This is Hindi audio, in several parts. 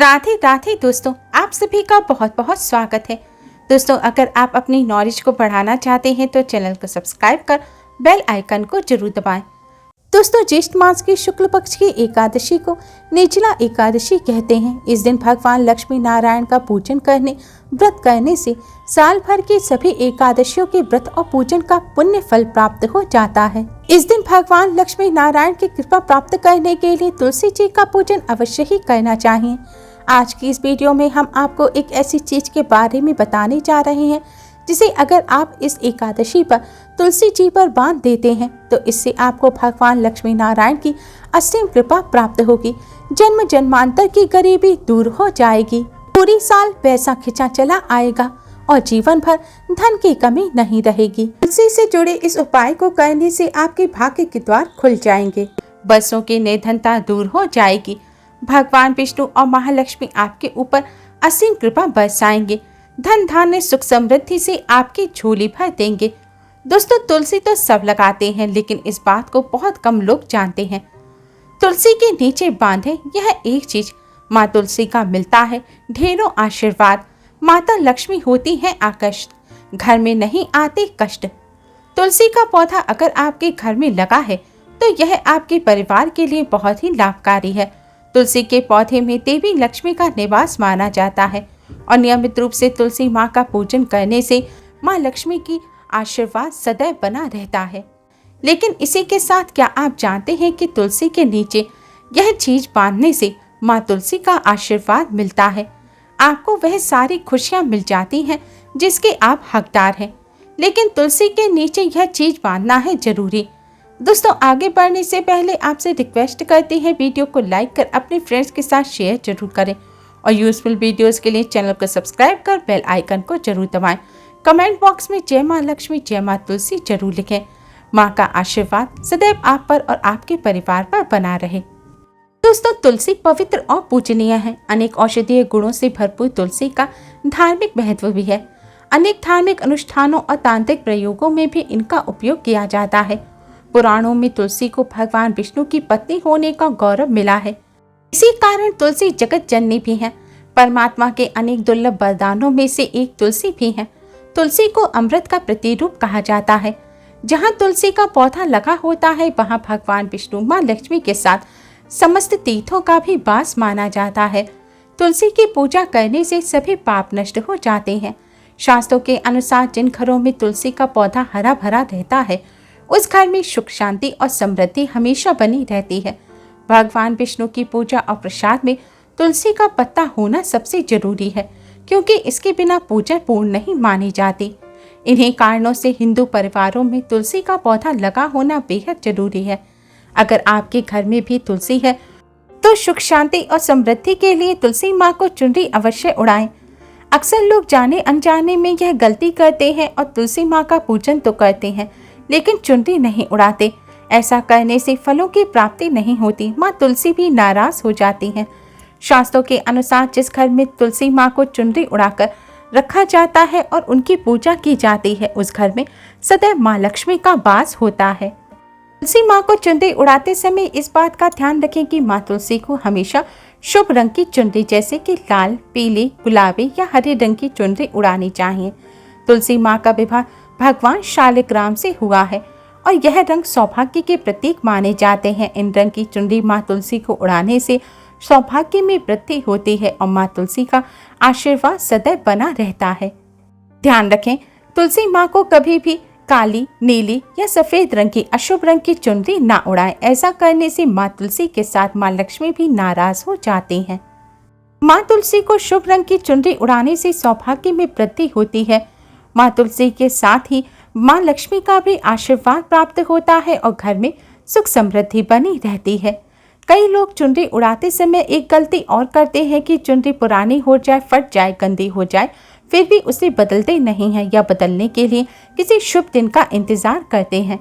राधे राधे दोस्तों, आप सभी का बहुत बहुत स्वागत है। दोस्तों, अगर आप अपनी नॉलेज को बढ़ाना चाहते हैं तो चैनल को सब्सक्राइब कर बेल आइकन को जरूर दबाएं। दोस्तों, ज्येष्ठ मास की शुक्ल पक्ष की एकादशी को निर्जला एकादशी कहते हैं। इस दिन भगवान लक्ष्मी नारायण का पूजन करने व्रत करने से साल भर की सभी एकादशियों के व्रत और पूजन का पुण्य फल प्राप्त हो जाता है। इस दिन भगवान लक्ष्मी नारायण की कृपा प्राप्त करने के लिए तुलसी जी का पूजन अवश्य ही करना चाहिए। आज की इस वीडियो में हम आपको एक ऐसी चीज के बारे में बताने जा रहे हैं जिसे अगर आप इस एकादशी पर तुलसी जी पर बांध देते हैं तो इससे आपको भगवान लक्ष्मी नारायण की असीम कृपा प्राप्त होगी। जन्म जन्मांतर की गरीबी दूर हो जाएगी, पूरी साल पैसा खिंचा चला आएगा और जीवन भर धन की कमी नहीं रहेगी। तुलसी से जुड़े इस उपाय को करने से आपके भाग्य के द्वार खुल जाएंगे, बरसों की निर्धनता दूर हो जाएगी। भगवान विष्णु और महालक्ष्मी आपके ऊपर असीम कृपा बरसाएंगे, धन धान्य सुख समृद्धि से आपकी झोली भर देंगे। दोस्तों, तुलसी तो सब लगाते हैं लेकिन इस बात को बहुत कम लोग जानते हैं। तुलसी के नीचे बांधे यह एक चीज माँ तुलसी का मिलता है ढेरों आशीर्वाद। माता लक्ष्मी होती है आकर्षित, घर में नहीं आते कष्ट। तुलसी का पौधा अगर आपके घर में लगा है तो यह आपके परिवार के लिए बहुत ही लाभकारी है। तुलसी के पौधे में देवी लक्ष्मी का निवास माना जाता है और नियमित रूप से तुलसी माँ का पूजन करने से माँ लक्ष्मी की आशीर्वाद सदैव बना रहता है। लेकिन इसी के साथ क्या आप जानते हैं कि तुलसी के नीचे यह चीज बांधने से माँ तुलसी का आशीर्वाद मिलता है। आपको वह सारी खुशियाँ मिल जाती हैं जिसके आप हकदार हैं। लेकिन तुलसी के नीचे यह चीज बांधना है जरूरी। दोस्तों, आगे बढ़ने से पहले आपसे रिक्वेस्ट करते हैं वीडियो को लाइक कर अपने फ्रेंड्स के साथ शेयर जरूर करें और यूजफुल वीडियोस के लिए चैनल को सब्सक्राइब कर बेल आइकन को जरूर दबाएं। कमेंट बॉक्स में जय माँ लक्ष्मी जय माँ तुलसी जरूर लिखें। माँ का आशीर्वाद सदैव आप पर और आपके परिवार पर बना रहे। दोस्तों, तुलसी पवित्र और पूजनीय है। अनेक औषधीय गुणों से भरपूर तुलसी का धार्मिक महत्व भी है। अनेक धार्मिक अनुष्ठानों और तांत्रिक प्रयोगों में भी इनका उपयोग किया जाता है। पुराणों में तुलसी को भगवान विष्णु की पत्नी होने का गौरव मिला है। इसी कारण तुलसी जगत जननी भी है। परमात्मा के अनेक दुर्लभ वरदानों में से एक तुलसी भी है। तुलसी को अमृत का प्रतिरूप कहा जाता है। जहाँ तुलसी का पौधा लगा होता है वहाँ भगवान विष्णु माँ लक्ष्मी के साथ समस्त तीर्थों का भी वास माना जाता है। तुलसी की पूजा करने से सभी पाप नष्ट हो जाते हैं। शास्त्रों के अनुसार जिन घरों में तुलसी का पौधा हरा भरा रहता है उस घर में सुख शांति और समृद्धि हमेशा बनी रहती है। भगवान विष्णु की पूजा और प्रसाद में तुलसी का पत्ता होना सबसे जरूरी है क्योंकि इसके बिना पूजा पूर्ण नहीं मानी जाती। इन्हीं कारणों से हिंदू परिवारों में तुलसी का पौधा लगा होना बेहद जरूरी है। अगर आपके घर में भी तुलसी है तो सुख शांति और समृद्धि के लिए तुलसी माँ को चुनरी अवश्य उड़ाएं। अक्सर लोग जाने अनजाने में यह गलती करते हैं और तुलसी माँ का पूजन तो करते हैं लेकिन चुनरी नहीं उड़ाते। ऐसा करने से फलों की प्राप्ति नहीं होती, माँ तुलसी भी नाराज हो जाती हैं। शास्त्रों के अनुसार जिस घर में तुलसी माँ को चुनरी उड़ाकर रखा जाता है और उनकी पूजा की जाती है उस घर में सदैव माँ लक्ष्मी का वास होता है। तुलसी माँ को चुनरी उड़ाते समय इस बात का ध्यान रखें कि माँ तुलसी को हमेशा शुभ रंग की चुनरी जैसे कि लाल, पीली, गुलाबी या हरे रंग की चुनरी उड़ानी चाहिए। तुलसी माँ का विवाह भगवान शालिग्राम से हुआ है और यह रंग सौभाग्य के प्रतीक माने जाते हैं। इन रंग की चुनरी माँ तुलसी को उड़ाने से सौभाग्य में वृद्धि होती है और माँ तुलसी का आशीर्वाद सदैव बना रहता है। ध्यान रखें, तुलसी माँ को कभी भी काली, नीली या सफेद रंग की अशुभ रंग की चुनरी ना उड़ाएं। ऐसा करने से माँ तुलसी के साथ माँ लक्ष्मी भी नाराज हो जाती हैं। माँ तुलसी को शुभ रंग की चुनरी उड़ाने से सौभाग्य में वृद्धि होती है। माँ तुलसी के साथ ही माँ लक्ष्मी का भी आशीर्वाद प्राप्त होता है और घर में सुख समृद्धि बनी रहती है। कई लोग चुनरी उड़ाते समय एक गलती और करते हैं कि चुनरी पुरानी हो जाए, फट जाए, गंदी हो जाए, फिर भी उसे बदलते नहीं हैं या बदलने के लिए किसी शुभ दिन का इंतजार करते हैं।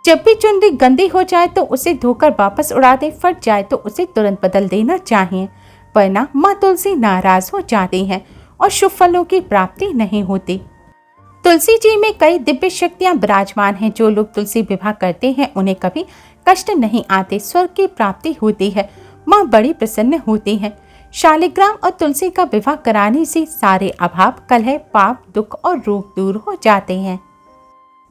जब भी चुनरी गंदी हो जाए तो उसे धोकर वापस उड़ा दें, फट जाए तो उसे तुरंत बदल देना चाहिए, वरना माँ तुलसी नाराज हो जाती हैं और शुभ फलों की प्राप्ति नहीं होती। तुलसी जी में कई दिव्य शक्तियां विराजमान हैं। जो लोग तुलसी विवाह करते हैं उन्हें कभी कष्ट नहीं आते, स्वर्ग की प्राप्ति होती है, माँ बड़ी प्रसन्न होती है। शालिग्राम और तुलसी का विवाह कराने से सारे अभाव, कलह, पाप, दुख और रोग दूर हो जाते हैं।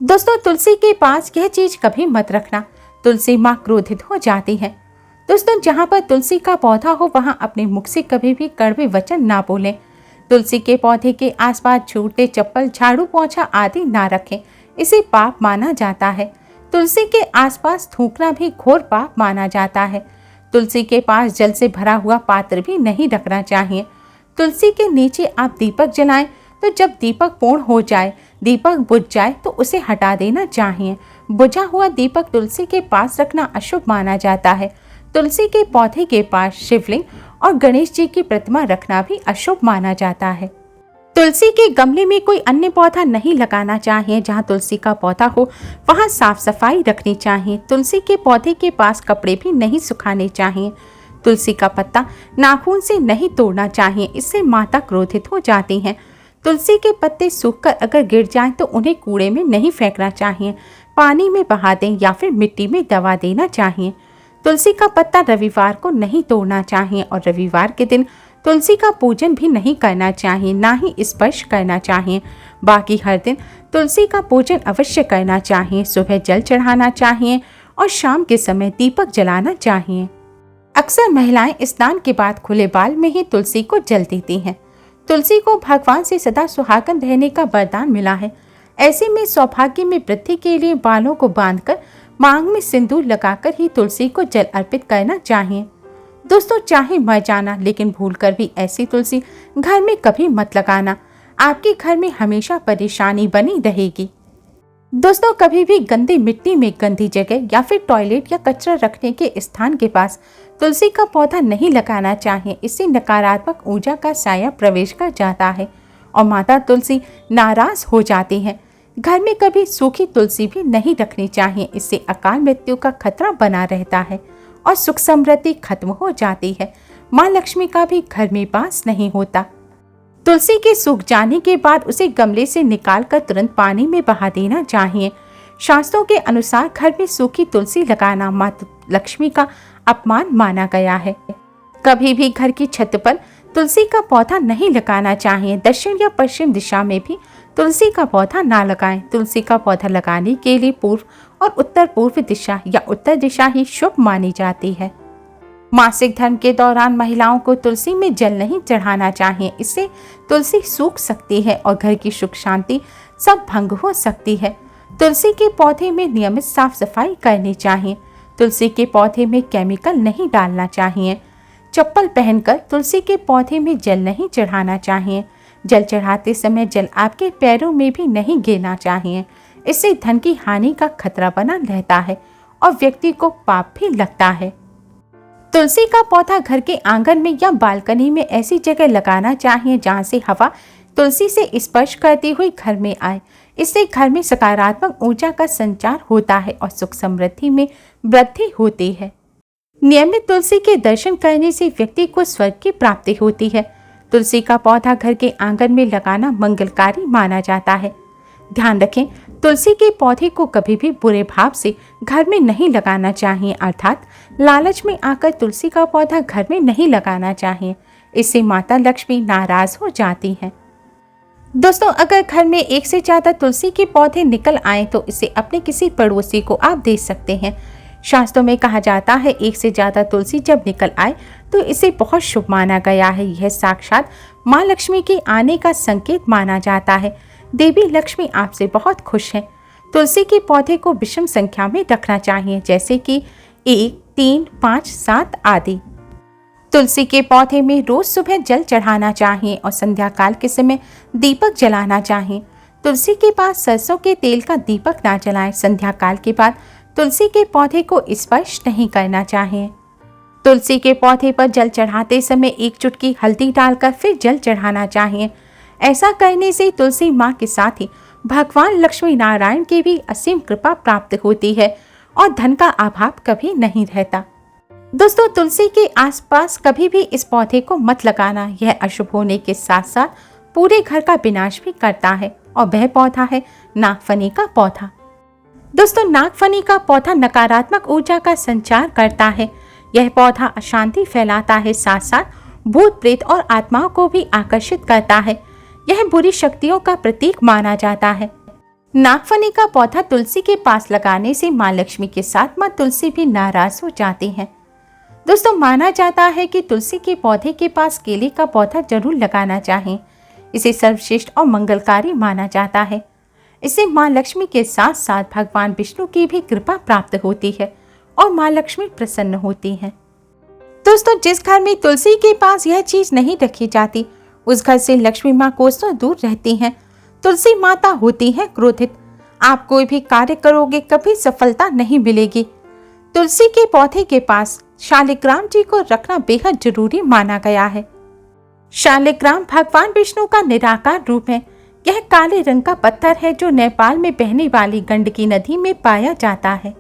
दोस्तों, तुलसी के पास यह चीज कभी मत रखना, तुलसी माँ क्रोधित हो जाती है। दोस्तों, जहाँ पर तुलसी का पौधा हो वहाँ अपने मुख से कभी भी कड़वे वचन ना बोलें। तुलसी के पौधे के आसपास जूते, चप्पल, झाड़ू, पोंछा आदि ना रखें, इसे पाप माना जाता है। तुलसी के आसपास थूकना भी घोर पाप माना जाता है। तुलसी के पास जल से भरा हुआ पात्र भी नहीं रखना चाहिए। तुलसी के नीचे आप दीपक जलाएं तो जब दीपक पूर्ण हो जाए, दीपक बुझ जाए तो उसे हटा देना चाहिए। बुझा हुआ दीपक तुलसी के पास रखना अशुभ माना जाता है। तुलसी के पौधे के पास शिवलिंग और गणेश जी की प्रतिमा रखना भी अशुभ माना जाता है। तुलसी के गमले में कोई अन्य पौधा नहीं लगाना चाहिए। जहाँ तुलसी का पौधा हो वहाँ साफ सफाई रखनी चाहिए। तुलसी के पौधे के पास कपड़े भी नहीं सुखाने चाहिए। तुलसी का पत्ता नाखून से नहीं तोड़ना चाहिए, इससे माता क्रोधित हो जाती हैं। तुलसी के पत्ते सूखकर अगर गिर जाएं तो उन्हें कूड़े में नहीं फेंकना चाहिए, पानी में बहा दें या फिर मिट्टी में दबा देना चाहिए। तुलसी का पत्ता रविवार को नहीं तोड़ना चाहिए और रविवार के दिन तुलसी का पूजन भी नहीं करना चाहिए, ना ही स्पर्श करना चाहिए। बाकी हर दिन तुलसी का पूजन अवश्य करना चाहिए। सुबह जल चढ़ाना चाहिए और शाम के समय दीपक जलाना चाहिए। अक्सर महिलाएं स्नान के बाद खुले बाल में ही तुलसी को जल देती हैं। तुलसी को भगवान से सदा सुहागन रहने का वरदान मिला है। ऐसे में सौभाग्य में वृद्धि के लिए बालों को बांधकर मांग में सिंदूर लगाकर ही तुलसी को जल अर्पित करना चाहिए। दोस्तों, चाहे मर जाना लेकिन भूलकर भी ऐसी तुलसी घर में कभी मत लगाना, आपके घर में हमेशा परेशानी बनी रहेगी। दोस्तों, कभी भी गंदी मिट्टी में, गंदी जगह या फिर टॉयलेट या कचरा रखने के स्थान के पास तुलसी का पौधा नहीं लगाना चाहिए। इससे नकारात्मक ऊर्जा का साया प्रवेश कर जाता है और माता तुलसी नाराज हो जाती है। घर में कभी सूखी तुलसी भी नहीं रखनी चाहिए, इससे अकाल मृत्यु का खतरा बना रहता है और सुख समृद्धि खत्म हो जाती है। माँ लक्ष्मी का भी घर में वास नहीं होता। तुलसी के सूख जाने के बाद उसे गमले से निकालकर तुरंत पानी में बहा देना चाहिए। शास्त्रों के अनुसार घर में सूखी तुलसी लगाना माँ लक्ष्मी का अपमान माना गया है। कभी भी घर की छत पर तुलसी का पौधा नहीं लगाना चाहिए। दक्षिण या पश्चिम दिशा में भी तुलसी का पौधा ना लगाएं। तुलसी का पौधा लगाने के लिए पूर्व और उत्तर पूर्व दिशा या उत्तर दिशा ही शुभ मानी जाती है। मासिक धर्म के दौरान महिलाओं को तुलसी में जल नहीं चढ़ाना चाहिए, इससे तुलसी सूख सकती है और घर की सुख शांति सब भंग हो सकती है। तुलसी के पौधे में नियमित साफ सफाई करनी चाहिए। तुलसी के पौधे में केमिकल नहीं डालना चाहिए। चप्पल पहनकर तुलसी के पौधे में जल नहीं चढ़ाना चाहिए। जल चढ़ाते समय जल आपके पैरों में भी नहीं गिरना चाहिए, इससे धन की हानि का खतरा बना रहता है और व्यक्ति को पाप भी लगता है। तुलसी का पौधा घर के आंगन में या बालकनी में ऐसी जगह लगाना चाहिए जहां से हवा तुलसी से स्पर्श करती हुई घर में आए। इससे घर में सकारात्मक ऊर्जा का संचार होता है और सुख समृद्धि में वृद्धि होती है। नियमित तुलसी के दर्शन करने से व्यक्ति को स्वर्ग की प्राप्ति होती है। तुलसी का पौधा घर के आंगन में लगाना मंगलकारी माना जाता है। ध्यान रखें, तुलसी के पौधे को कभी भी बुरे भाव से घर में नहीं लगाना चाहिए, अर्थात लालच में आकर तुलसी का पौधा घर में नहीं लगाना चाहिए। इससे माता लक्ष्मी नाराज हो जाती हैं। दोस्तों, अगर घर में एक से ज्यादा तुलसी के पौधे निकल आए तो इसे अपने किसी पड़ोसी को आप दे सकते हैं। शास्त्रों में कहा जाता है एक से ज्यादा तुलसी जब निकल आए तो इसे बहुत शुभ माना गया है। यह साक्षात माँ लक्ष्मी के आने का संकेत माना जाता है। देवी लक्ष्मी आपसे बहुत खुश हैं। तुलसी के पौधे को विषम संख्या में रखना चाहिए, जैसे कि 1, 3, 5, 7 आदि। तुलसी के पौधे में रोज सुबह जल चढ़ाना चाहिए और संध्या काल के समय दीपक जलाना चाहिए। तुलसी के पास सरसों के तेल का दीपक ना जलाएं। संध्या काल के बाद तुलसी के पौधे को स्पर्श नहीं करना चाहिए। तुलसी के पौधे पर जल चढ़ाते समय 1 चुटकी हल्दी डालकर फिर जल चढ़ाना चाहिए। ऐसा करने से तुलसी माँ के साथ ही भगवान लक्ष्मी नारायण की भी असीम कृपा प्राप्त होती है और धन का अभाव कभी नहीं रहता। दोस्तों, तुलसी के आसपास कभी भी इस पौधे को मत लगाना। यह अशुभ होने के साथ साथ पूरे घर का विनाश भी करता है और वह पौधा है नागफनी का पौधा। दोस्तों, नागफनी का पौधा नकारात्मक ऊर्जा का संचार करता है। यह पौधा अशांति फैलाता है, साथ साथ भूत प्रेत और आत्माओं को भी आकर्षित करता है। यह बुरी शक्तियों का प्रतीक माना जाता है। नागफनी का पौधा तुलसी के पास लगाने से माँ लक्ष्मी के साथ माँ तुलसी भी नाराज हो जाती हैं। दोस्तों, माना जाता है कि तुलसी के पौधे के पास केले का पौधा जरूर लगाना चाहिए। इसे सर्वश्रेष्ठ और मंगलकारी माना जाता है। इससे माँ लक्ष्मी के साथ साथ भगवान विष्णु की भी कृपा प्राप्त होती है और माँ लक्ष्मी प्रसन्न होती हैं। दोस्तों, जिस घर में तुलसी के पास यह चीज नहीं रखी जाती उस घर से लक्ष्मी माँ कोसों दूर रहती हैं। तुलसी माता होती है क्रोधित। आप कोई भी कार्य करोगे कभी सफलता नहीं मिलेगी। तुलसी के पौधे के पास शालिग्राम जी को रखना बेहद जरूरी माना गया है। शालिग्राम भगवान विष्णु का निराकार रूप है। यह काले रंग का पत्थर है जो नेपाल में बहने वाली गंडकी नदी में पाया जाता है।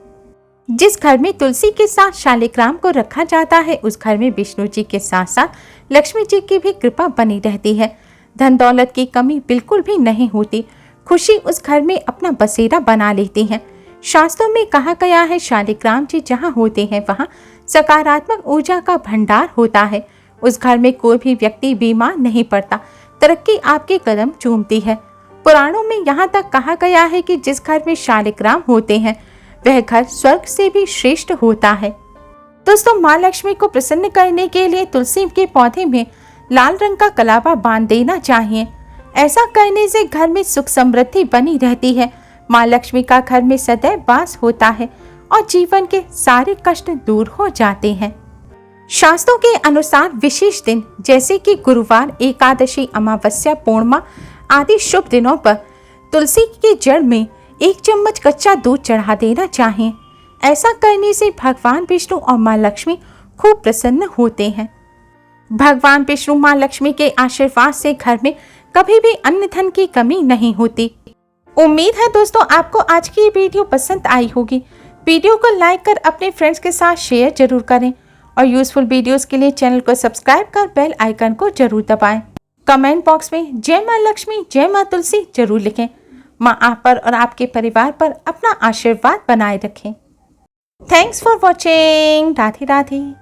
जिस घर में तुलसी के साथ शालिग्राम को रखा जाता है उस घर में विष्णु जी के साथ साथ लक्ष्मी जी की भी कृपा बनी रहती है। धन दौलत की कमी बिल्कुल भी नहीं होती। खुशी उस घर में अपना बसेरा बना लेती है। शास्त्रों में कहा गया है शालिग्राम जी जहाँ होते हैं वहाँ सकारात्मक ऊर्जा का भंडार होता है। उस घर में कोई भी व्यक्ति बीमार नहीं पड़ता। तरक्की आपके कदम चूमती है। पुराणों में यहाँ तक कहा गया है कि जिस घर में शालिग्राम होते हैं वह घर स्वर्ग से भी श्रेष्ठ होता है। दोस्तों, माँ लक्ष्मी को प्रसन्न करने के लिए तुलसी के पौधे में लाल रंग का कलावा बांध देना चाहिए। ऐसा करने से घर में सुख समृद्धि बनी रहती है। माँ लक्ष्मी का घर में सदैव वास होता है और जीवन के सारे कष्ट दूर हो जाते हैं। शास्त्रों के अनुसार विशेष दिन जैसे कि गुरुवार, एकादशी, अमावस्या, पूर्णिमा आदि शुभ दिनों पर तुलसी के जड़ में 1 चम्मच कच्चा दूध चढ़ा देना चाहिए। ऐसा करने से भगवान विष्णु और माँ लक्ष्मी खूब प्रसन्न होते हैं। भगवान विष्णु माँ लक्ष्मी के आशीर्वाद से घर में कभी भी अन्न धन की कमी नहीं होती। उम्मीद है दोस्तों आपको आज की ये वीडियो पसंद आई होगी। वीडियो को लाइक कर अपने फ्रेंड्स के साथ शेयर जरूर करें और यूजफुल वीडियोस के लिए चैनल को सब्सक्राइब कर बेल आइकन को जरूर दबाएं। कमेंट बॉक्स में जय माँ लक्ष्मी, जय माँ तुलसी जरूर लिखें। माँ आप पर और आपके परिवार पर अपना आशीर्वाद बनाए रखें। Thanks for watching. Radhe Radhe.